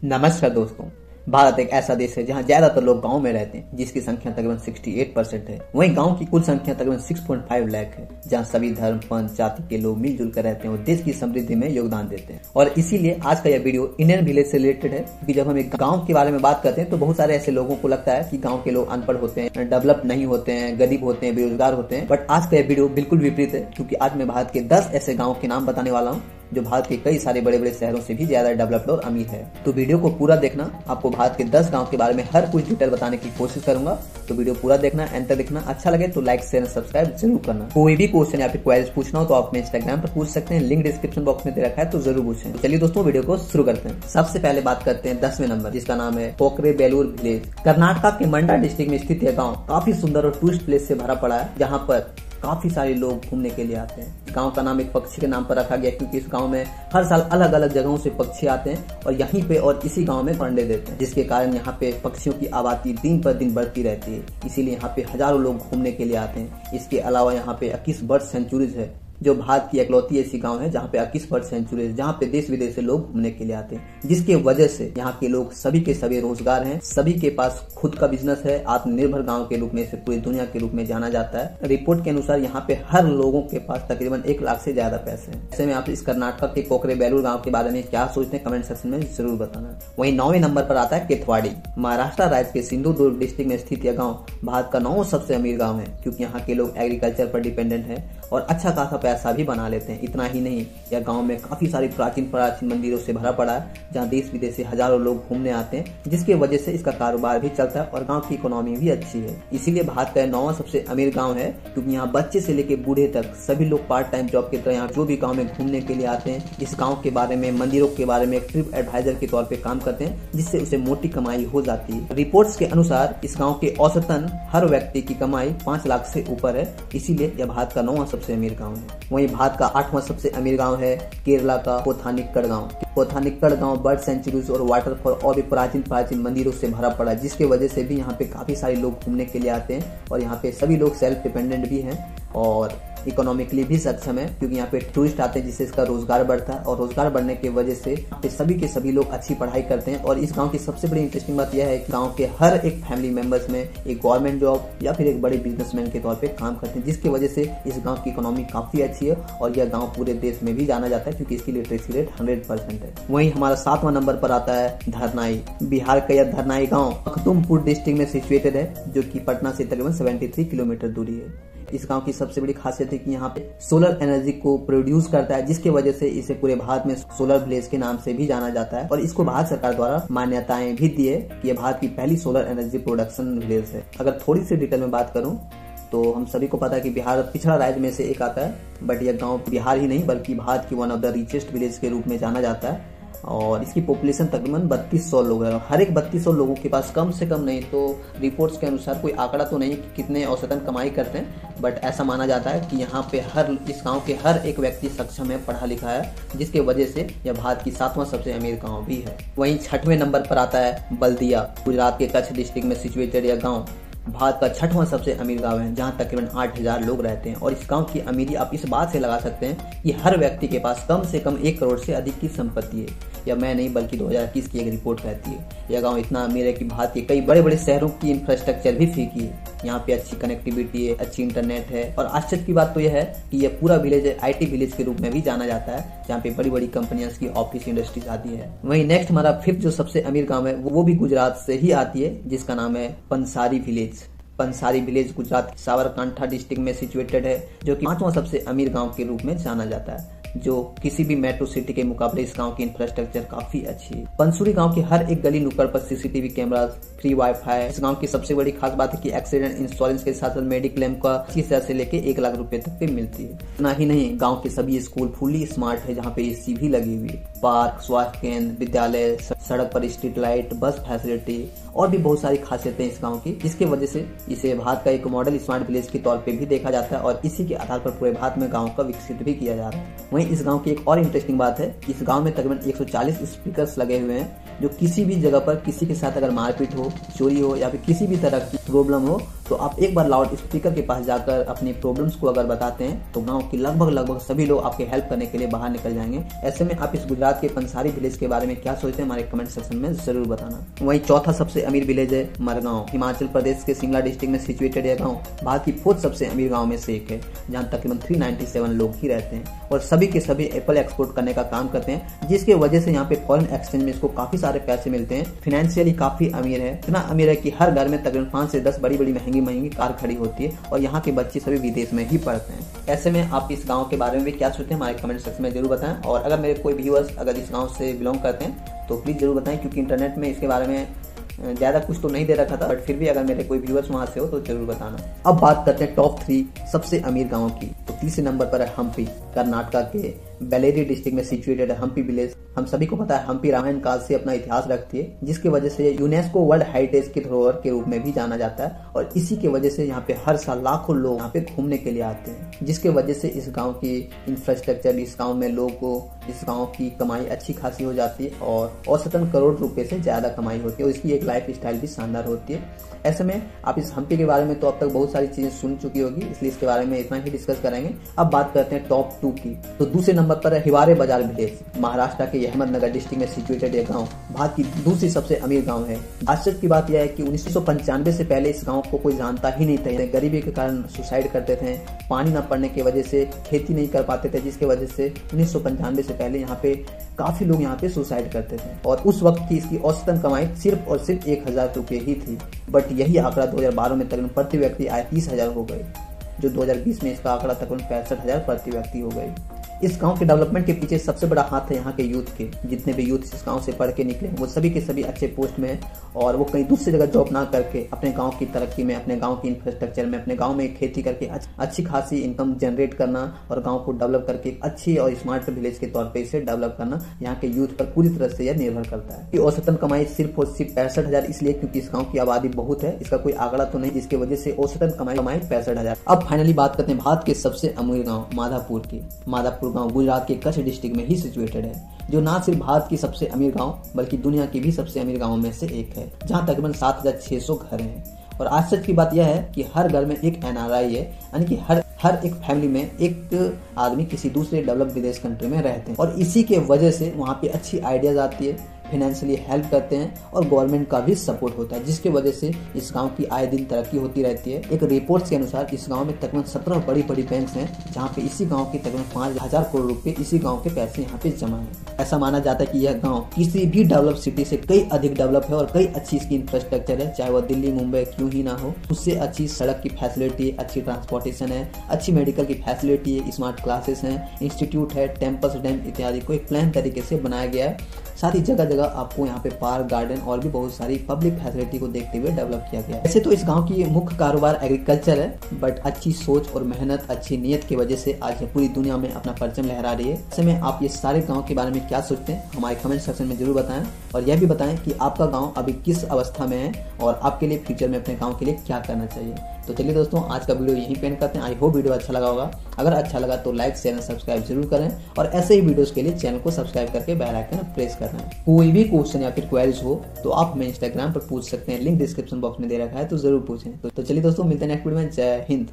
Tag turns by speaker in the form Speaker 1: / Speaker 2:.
Speaker 1: नमस्कार दोस्तों। भारत एक ऐसा देश है जहां ज्यादातर लोग गांव में रहते हैं, जिसकी संख्या तकरीबन 68% है। वहीं गांव की कुल संख्या तकरीबन 6.5 लाख है, जहां सभी धर्म पंथ जाति के लोग मिलजुल कर रहते हैं और देश की समृद्धि में योगदान देते हैं। और इसीलिए आज का यह वीडियो इंडियन विलेज से रिलेटेड है, क्योंकि जब हम एक गाँव के बारे में बात करते हैं तो बहुत सारे ऐसे लोगों को लगता है कि गाँव के लोग अनपढ़ होते हैं, डेवलप नहीं होते हैं, गरीब होते हैं, बेरोजगार होते हैं। बट आज का यह वीडियो बिल्कुल विपरीत है, क्योंकि आज मैं भारत के 10 ऐसे गाँव के नाम बताने वाला हूँ जो भारत के कई सारे बड़े बड़े शहरों से भी ज्यादा डेवलप्ड और अमीर है। तो वीडियो को पूरा देखना। आपको भारत के 10 गांव के बारे में हर कुछ डिटेल बताने की कोशिश करूंगा, तो वीडियो पूरा देखना, एंड तक देखना। अच्छा लगे तो लाइक शेयर सब्सक्राइब जरूर करना। कोई भी क्वेश्चन या फिर क्वेरीज पूछना हो तो आप अपने इंस्टाग्राम पर पूछ सकते हैं, लिंक डिस्क्रिप्शन बॉक्स में दे रखा है, तो जरूर पूछें। तो चलिए दोस्तों वीडियो को शुरू करते हैं। सबसे पहले बात करते हैं 10वें नंबर, जिसका नाम है कोकरेबेलूर विलेज। कर्नाटक के मंडा डिस्ट्रिक्ट में स्थित यह गाँव काफी सुंदर और टूरिस्ट प्लेस से भरा पड़ा है, जहाँ पर काफी सारे लोग घूमने के लिए आते हैं। गांव का नाम एक पक्षी के नाम पर रखा गया, क्योंकि इस गांव में हर साल अलग अलग जगहों से पक्षी आते हैं और यहीं पे और इसी गांव में अंडे देते हैं, जिसके कारण यहाँ पे पक्षियों की आबादी दिन पर दिन बढ़ती रहती है। इसीलिए यहाँ पे हजारों लोग घूमने के लिए आते हैं। इसके अलावा यहाँ पे 21 बर्ड सेंचुरीज है, जो भारत की इकलौती ऐसी गांव है जहाँ पे 21 बर्ड सेंचुरी है, जहाँ पे देश विदेश से लोग घूमने के लिए आते हैं, जिसके वजह से यहाँ के लोग सभी के सभी रोजगार हैं, सभी के पास खुद का बिजनेस है। आत्मनिर्भर गांव के रूप में इसे पूरी दुनिया के रूप में जाना जाता है। रिपोर्ट के अनुसार यहाँ पे हर लोगों के पास तकरीबन 1 लाख से ज्यादा पैसे हैं। ऐसे में आप इस कर्नाटक के कोकरेबेलूर गाँव के बारे में क्या सोचते हैं, कमेंट सेक्शन में जरूर बताना। वहीं 9वें नंबर पर आता है केथवाड़ी। महाराष्ट्र राज्य के सिंधुदुर्ग डिस्ट्रिक्ट में स्थित यह गाँव भारत का 9वां सबसे अमीर गाँव है, क्योंकि यहाँ के लोग एग्रीकल्चर पर डिपेंडेंट है और अच्छा खासा पैसा भी बना लेते हैं। इतना ही नहीं, यह गांव में काफी सारी प्राचीन मंदिरों से भरा पड़ा है, जहां देश विदेश से हजारों लोग घूमने आते हैं, जिसकी वजह से इसका कारोबार भी चलता है और गांव की इकोनॉमी भी अच्छी है। इसीलिए भारत का 9वां सबसे अमीर गांव है, क्योंकि यहाँ बच्चे से लेकर बूढ़े तक सभी लोग पार्ट टाइम जॉब की तरह यहाँ जो भी गाँव में घूमने के लिए आते हैं, इस गाँव के बारे में, मंदिरों के बारे में ट्रिप एडवाइजर के तौर पर काम करते हैं, जिससे उसे मोटी कमाई हो जाती है। रिपोर्ट्स के अनुसार इस गाँव के औसतन हर व्यक्ति की कमाई 5 लाख से ऊपर है। इसीलिए यह भारत का 9वां सबसे अमीर गाँव है। वहीं भारत का 8वां सबसे अमीर गांव है केरला का कोथानिक्कड़ गांव। कोथानिक्कड़ गांव बर्ड सेंचुरीज और वाटरफॉल और भी प्राचीन मंदिरों से भरा पड़ा है, जिसके वजह से भी यहाँ पे काफी सारे लोग घूमने के लिए आते हैं और यहाँ पे सभी लोग सेल्फ डिपेंडेंट भी हैं और इकोनॉमिकली भी सक्षम है, क्योंकि यहाँ पे टूरिस्ट आते हैं, जिससे इसका रोजगार बढ़ता है और रोजगार बढ़ने की वजह से सभी के सभी लोग अच्छी पढ़ाई करते हैं। और इस गांव की सबसे बड़ी इंटरेस्टिंग बात यह है कि गांव के हर एक फैमिली मेंबर्स में एक गवर्नमेंट जॉब या फिर एक बड़े बिजनेसमैन के तौर पे काम करते हैं, जिसकी वजह से इस गांव की इकोनॉमी काफी अच्छी है और यह गांव पूरे देश में भी जाना जाता है, क्योंकि इसकी लिटरेसी रेट 100% है। वहीं हमारा 7वां नंबर पर आता है धरनाई। बिहार का यह धरनाई गाँव मखदुमपुर डिस्ट्रिक्ट में सिचुएटेड है, जो की पटना से तकरीबन 73 किलोमीटर दूरी है। इस गांव की सबसे बड़ी खासियत है कि यहाँ पे सोलर एनर्जी को प्रोड्यूस करता है, जिसके वजह से इसे पूरे भारत में सोलर विलेज के नाम से भी जाना जाता है और इसको भारत सरकार द्वारा मान्यताएं भी दी है कि यह भारत की पहली सोलर एनर्जी प्रोडक्शन विलेज है। अगर थोड़ी सी डिटेल में बात करूं तो हम सभी को पता है कि बिहार पिछड़ा राज्य में से एक आता है, बट यह गाँव बिहार ही नहीं बल्कि भारत की one of the richest village के रूप में जाना जाता है और इसकी पॉपुलेशन तकरीबन 3200 लोग है। हर एक 3200 लोगों के पास कम से कम नहीं तो रिपोर्ट्स के अनुसार, कोई आंकड़ा तो नहीं कि कितने औसतन कमाई करते हैं, बट ऐसा माना जाता है कि यहाँ पे इस गांव के हर एक व्यक्ति सक्षम है, पढ़ा लिखा है, जिसके वजह से यह भारत की 7वां सबसे अमीर गाँव भी है। वहीं 6वें नंबर पर आता है बल्दिया। गुजरात के कच्छ डिस्ट्रिक्ट में सिचुएटेड यह गाँव भारत का 6वां सबसे अमीर गांव है, जहां तकरीबन 8000 लोग रहते हैं और इस गांव की अमीरी आप इस बात से लगा सकते हैं कि हर व्यक्ति के पास कम से कम 1 करोड़ से अधिक की संपत्ति है। या मैं नहीं बल्कि 2021 की एक रिपोर्ट कहती है। यह गांव इतना अमीर है कि भारत के कई बड़े बड़े शहरों की इंफ्रास्ट्रक्चर भी फीकी है। यहाँ पे अच्छी कनेक्टिविटी है, अच्छी इंटरनेट है और आश्चर्य की बात तो यह है कि यह पूरा विलेज IT विलेज के रूप में भी जाना जाता है, जहाँ पे बड़ी बड़ी कंपनियां की ऑफिस इंडस्ट्रीज आती है। वहीं नेक्स्ट हमारा 5th जो सबसे अमीर गाँव है वो भी गुजरात से ही आती है, जिसका नाम है Pansari village. Pansari village Gujarat Sabarkantha district में सिचुएटेड है, जो कि 5वां सबसे अमीर गांव के रूप में जाना जाता है, जो किसी भी मेट्रो सिटी के मुकाबले इस गांव की इंफ्रास्ट्रक्चर काफी अच्छी है। पंसूरी गांव के हर एक गली नुक्कड़ पर CCTV कैमरास, फ्री वाईफाई। इस गांव की सबसे बड़ी खास बात है कि एक्सीडेंट इंश्योरेंस के साथ साथ मेडिक्लेम का 30,000 से लेके 1 लाख रुपए तक पे मिलती है। इतना ही नहीं, गांव के सभी स्कूल फुली स्मार्ट है, जहाँ पे AC भी लगी हुई है। पार्क, स्वास्थ्य केंद्र, विद्यालय, सड़क पर स्ट्रीट लाइट, बस फैसिलिटी और भी बहुत सारी खासियतें इस गांव की, जिसकी वजह से इसे भारत का एक मॉडल स्मार्ट विलेज के तौर पे भी देखा जाता है और इसी के आधार पर पूरे भारत में गांव का विकसित भी किया जा रहा है। वहीं इस गांव की एक और इंटरेस्टिंग बात है, इस गांव में तकरीबन 140 स्पीकर्स लगे हुए हैं, जो किसी भी जगह पर किसी के साथ अगर मारपीट हो, चोरी हो या फिर किसी भी तरह की प्रॉब्लम हो तो आप एक बार लाउड स्पीकर के पास जाकर अपनी प्रॉब्लम्स को अगर बताते हैं तो गांव के लगभग सभी लोग आपके हेल्प करने के लिए बाहर निकल जाएंगे। ऐसे में आप इस गुजरात के पंसारी विलेज के बारे में क्या सोचते हैं हमारे कमेंट सेक्शन में जरूर बताना। वहीं चौथा सबसे अमीर विलेज है मरगांव। हिमाचल प्रदेश के शिमला डिस्ट्रिक्ट में सिचुएटेड यह गाँव भारत की 4th सबसे अमीर गाँव में से एक है, जहाँ तकरीबन 397 लोग ही रहते हैं और सभी के सभी एप्पल एक्सपोर्ट करने का काम करते हैं, जिसके वजह से यहाँ पे फॉरेन एक्सचेंज में इसको काफी सारे पैसे मिलते हैं। फाइनेंशियली काफी अमीर है, इतना अमीर है कि हर घर में तकरीबन 5 से 10 बड़ी बड़ी महंगी कार खड़ी होती है और यहाँ के बच्चे सभी विदेश में ही पढ़ते हैं। ऐसे में आप इस गाँव के बारे में भी क्या सोचते हैं हमारे कमेंट सेक्शन में जरूर बताएं। और अगर मेरे कोई व्यूअर्स अगर इस गाँव से बिलोंग करते हैं तो प्लीज जरूर बताएं, क्योंकि इंटरनेट में इसके बारे में ज्यादा कुछ तो नहीं दे रखा था, बट फिर भी अगर मेरे कोई व्यूअर्स वहां से हो तो जरूर बताना। अब बात करते हैं टॉप 3 सबसे अमीर गांवों की। तो तीसरे नंबर पर है हम्पी। कर्नाटका के बेलेरी डिस्ट्रिक्ट में सिचुएटेड है हम्पी विलेज। हम सभी को पता है हम्पी रामायण काल से अपना इतिहास रखती है, जिसकी वजह से यूनेस्को वर्ल्ड हेरिटेज के धरोहर के रूप में भी जाना जाता है और इसी की वजह से यहाँ पे हर साल लाखों लोग यहाँ पे घूमने के लिए आते हैं, जिसके वजह से इस गाँव की इंफ्रास्ट्रक्चर, इस गाँव में लोगों को इस गाँव की कमाई अच्छी खासी हो जाती है और औसतन करोड़ रुपए से ज्यादा कमाई होती है और इसकी एक लाइफ स्टाइल भी शानदार होती है। ऐसे में आप इस हम्पी के बारे में तो अब तक बहुत सारी चीजें सुन चुकी होगी, इसलिए इसके बारे में इतना ही डिस्कस करेंगे। अब बात करते हैं टॉप 2 की। तो दूसरे नंबर पर है हिवारे बाजार विलेज। महाराष्ट्र के अहमदनगर डिस्ट्रिक्ट में सिचुएटेड यह गांव भारत की दूसरी सबसे अमीर गांव है। आश्चर्य की बात यह है कि 1995 से पहले इस गांव को कोई जानता ही नहीं था। गरीबी के कारण सुसाइड करते थे, पानी न पड़ने की वजह से खेती नहीं कर पाते थे, जिसके वजह से 1995 से पहले यहाँ पे काफी लोग यहाँ पे सुसाइड करते थे और उस वक्त की इसकी औसतन कमाई सिर्फ और सिर्फ 1000 रुपये ही थी। बट यही आंकड़ा 2012 में तकरीबन प्रति व्यक्ति आय 30,000 हो गई, जो 2020 में इसका आंकड़ा तकरीबन 65,000 प्रति व्यक्ति हो गई। इस गांव के डेवलपमेंट के पीछे सबसे बड़ा हाथ है यहाँ के यूथ के। जितने भी यूथ इस गांव से पढ़ के निकले वो सभी के सभी अच्छे पोस्ट में हैं और वो कहीं दूसरी जगह जॉब ना करके अपने गांव की तरक्की में, अपने गांव की इंफ्रास्ट्रक्चर में, अपने गांव में खेती करके अच्छी खासी इनकम जनरेट करना और गांव को डेवलप करके एक अच्छी और स्मार्ट विलेज के तौर पर इसे डेवलप करना यहाँ के यूथ पर पूरी तरह से यह निर्भर करता है। औसतन कमाई सिर्फ और सिर्फ 65,000 इसलिए क्योंकि इस गाँव की आबादी बहुत है, इसका कोई आंकड़ा तो नहीं, जिसकी वजह से औसतन कमाई 65,000। अब फाइनली बात करते हैं भारत के सबसे अमीर गाँव माधापुर की। माधापुर गाँव गुजरात के कच्छ डिस्ट्रिक्ट में ही सिचुएटेड है, जो ना सिर्फ भारत की सबसे अमीर गांव बल्कि दुनिया की भी सबसे अमीर गांवों में से एक है, जहां तकरीबन 7,600 घर हैं। और आश्चर्य की बात यह है कि हर घर में एक NRI है, यानी कि हर एक फैमिली में एक आदमी किसी दूसरे डेवलप विदेश कंट्री में रहते हैं और इसी के वजह से वहाँ पे अच्छी आइडियाज आती है, फाइनेंशियली हेल्प करते हैं और गवर्नमेंट का भी सपोर्ट होता है, जिसकी वजह से इस गांव की आए दिन तरक्की होती रहती है। एक रिपोर्ट्स के अनुसार इस गांव में तकरीबन 17 बड़ी बड़ी बैंक्स हैं, जहां पे इसी गांव के तकरीबन 5,000 करोड़ रुपए इसी गांव के पैसे यहाँ पे जमा है। ऐसा माना जाता है कि यह गांव किसी भी डेवलप सिटी से कई अधिक डेवलप है और कई अच्छी इसकी इंफ्रास्ट्रक्चर है, चाहे वह दिल्ली मुंबई क्यों ही ना हो। उससे अच्छी सड़क की फैसिलिटी, अच्छी ट्रांसपोर्टेशन है, अच्छी मेडिकल की फैसिलिटी है, स्मार्ट क्लासेस हैं, इंस्टीट्यूट है, टेम्पल्स, डैम इत्यादि को एक प्लान तरीके से बनाया गया है। साथ ही जगह जगह आपको यहाँ पे पार्क, गार्डन और भी बहुत सारी पब्लिक फैसिलिटी को देखते हुए डेवलप किया गया है। वैसे तो इस गांव की मुख्य कारोबार एग्रीकल्चर है, बट अच्छी सोच और मेहनत, अच्छी नीयत की वजह से आज पूरी दुनिया में अपना परचम लहरा रही है। ऐसे में आप ये सारे गांव के बारे में क्या सोचते हैं हमारे कमेंट सेक्शन में जरूर बताएं और यह भी बताएं कि आपका गाँव अभी किस अवस्था में है और आपके लिए फ्यूचर में अपने गाँव के लिए क्या करना चाहिए। तो चलिए दोस्तों, आज का वीडियो यहीं पे एंड करते हैं। आई होप वीडियो अच्छा लगा होगा। अगर अच्छा लगा तो लाइक, शेयर और सब्सक्राइब जरूर करें और ऐसे ही वीडियोस के लिए चैनल को सब्सक्राइब करके बेल आइकन प्रेस करना है। कोई भी क्वेश्चन या फिर क्वेरीज हो तो आप हमें इंस्टाग्राम पर पूछ सकते हैं, लिंक डिस्क्रिप्शन बॉक्स में दे रखा है, तो जरूर पूछें। तो चलिए दोस्तों, मिलते हैं नेक्स्ट वीडियो में। जय हिंद।